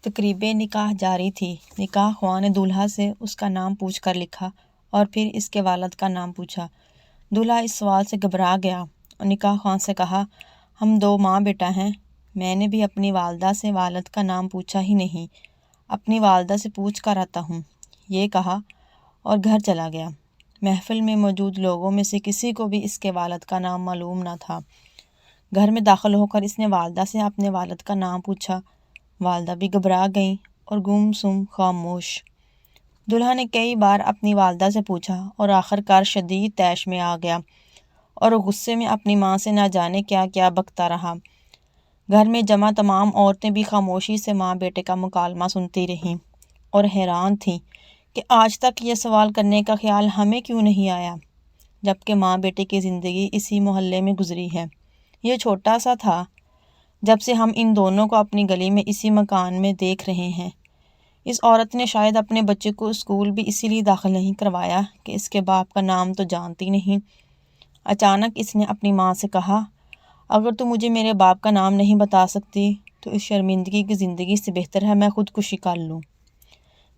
تقریب نکاح جاری تھی۔ نکاح خواہ نے دولہا سے اس کا نام پوچھ کر لکھا اور پھر اس کے والد کا نام پوچھا۔ دولہا اس سوال سے گھبرا گیا اور نکاح خواہ سے کہا، ہم دو ماں بیٹا ہیں، میں نے بھی اپنی والدہ سے والد کا نام پوچھا ہی نہیں، اپنی والدہ سے پوچھ کر آتا ہوں، یہ کہا اور گھر چلا گیا۔ محفل میں موجود لوگوں میں سے کسی کو بھی اس کے والد کا نام معلوم نہ تھا۔ گھر میں داخل ہو کر اس نے والدہ سے اپنے والد کا نام پوچھا۔ والدہ بھی گھبرا گئیں اور گم سم خاموش۔ دولہا نے کئی بار اپنی والدہ سے پوچھا اور آخر کار شدید طیش میں آ گیا اور غصے میں اپنی ماں سے نہ جانے کیا کیا بکتا رہا۔ گھر میں جمع تمام عورتیں بھی خاموشی سے ماں بیٹے کا مکالمہ سنتی رہیں اور حیران تھیں کہ آج تک یہ سوال کرنے کا خیال ہمیں کیوں نہیں آیا، جبکہ ماں بیٹے کی زندگی اسی محلے میں گزری ہے۔ یہ چھوٹا سا تھا جب سے ہم ان دونوں کو اپنی گلی میں اسی مکان میں دیکھ رہے ہیں۔ اس عورت نے شاید اپنے بچے کو اسکول بھی اسی لیے داخل نہیں کروایا کہ اس کے باپ کا نام تو جانتی نہیں۔ اچانک اس نے اپنی ماں سے کہا، اگر تو مجھے میرے باپ کا نام نہیں بتا سکتی تو اس شرمندگی کی زندگی سے بہتر ہے میں خودکشی کر لوں۔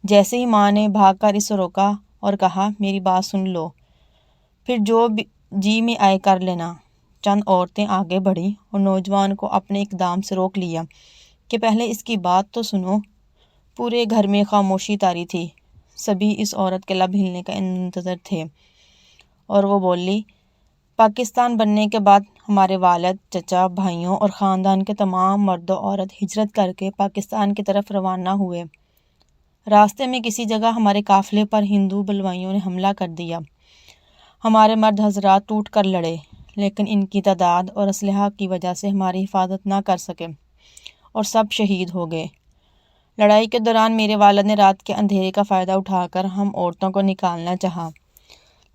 جیسے ہی ماں نے بھاگ کر اسے روکا اور کہا، میری بات سن لو، پھر جو جی میں آئے کر لینا۔ چند عورتیں آگے بڑھیں اور نوجوان کو اپنے اقدام سے روک لیا کہ پہلے اس کی بات تو سنو۔ پورے گھر میں خاموشی طاری تھی، سبھی اس عورت کے لب ہلنے کا منتظر تھے اور وہ بولی، پاکستان بننے کے بعد ہمارے والد، چچا، بھائیوں اور خاندان کے تمام مرد و عورت ہجرت کر کے پاکستان کی طرف روانہ ہوئے۔ راستے میں کسی جگہ ہمارے قافلے پر ہندو بلوائیوں نے حملہ کر دیا۔ ہمارے مرد حضرات ٹوٹ کر لڑے، لیکن ان کی تعداد اور اسلحہ کی وجہ سے ہماری حفاظت نہ کر سکے اور سب شہید ہو گئے۔ لڑائی کے دوران میرے والد نے رات کے اندھیرے کا فائدہ اٹھا کر ہم عورتوں کو نکالنا چاہا،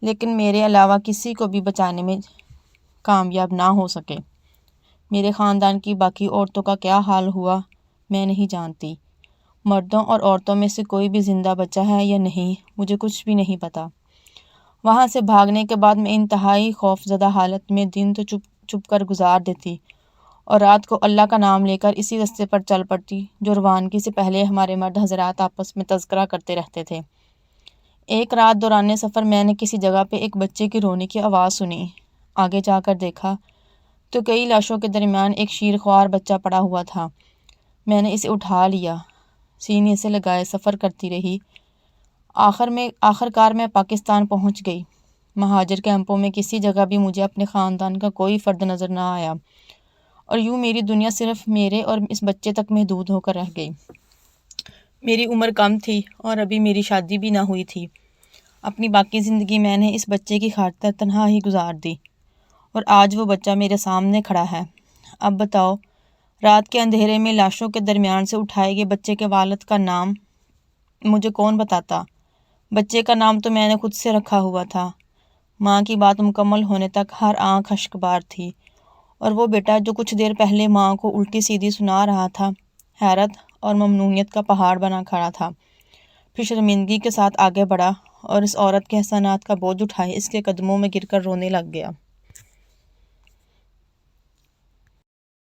لیکن میرے علاوہ کسی کو بھی بچانے میں کامیاب نہ ہو سکے۔ میرے خاندان کی باقی عورتوں کا کیا حال ہوا میں نہیں جانتی۔ مردوں اور عورتوں میں سے کوئی بھی زندہ بچا ہے یا نہیں مجھے کچھ بھی نہیں پتا۔ وہاں سے بھاگنے کے بعد میں انتہائی خوف زدہ حالت میں دن تو چپ کر گزار دیتی اور رات کو اللہ کا نام لے کر اسی رستے پر چل پڑتی جو روانگی سے پہلے ہمارے مرد حضرات آپس میں تذکرہ کرتے رہتے تھے۔ ایک رات دوران سفر میں نے کسی جگہ پہ ایک بچے کی رونے کی آواز سنی۔ آگے جا کر دیکھا تو کئی لاشوں کے درمیان ایک شیرخوار بچہ پڑا ہوا تھا۔ میں نے اسے اٹھا لیا، سینے سے لگائے سفر کرتی رہی۔ آخر کار میں پاکستان پہنچ گئی۔ مہاجر کیمپوں میں کسی جگہ بھی مجھے اپنے خاندان کا کوئی فرد نظر نہ آیا اور یوں میری دنیا صرف میرے اور اس بچے تک محدود ہو کر رہ گئی۔ میری عمر کم تھی اور ابھی میری شادی بھی نہ ہوئی تھی۔ اپنی باقی زندگی میں نے اس بچے کی خاطر تنہا ہی گزار دی اور آج وہ بچہ میرے سامنے کھڑا ہے۔ اب بتاؤ، رات کے اندھیرے میں لاشوں کے درمیان سے اٹھائے گئے بچے کے والد کا نام مجھے کون بتاتا؟ بچے کا نام تو میں نے خود سے رکھا ہوا تھا۔ ماں کی بات مکمل ہونے تک ہر آنکھ اشکبار تھی اور وہ بیٹا جو کچھ دیر پہلے ماں کو الٹی سیدھی سنا رہا تھا حیرت اور ممنونیت کا پہاڑ بنا کھڑا تھا۔ پھر شرمندگی کے ساتھ آگے بڑھا اور اس عورت کے احسانات کا بوجھ اٹھائے اس کے قدموں میں گر کر رونے لگ گیا۔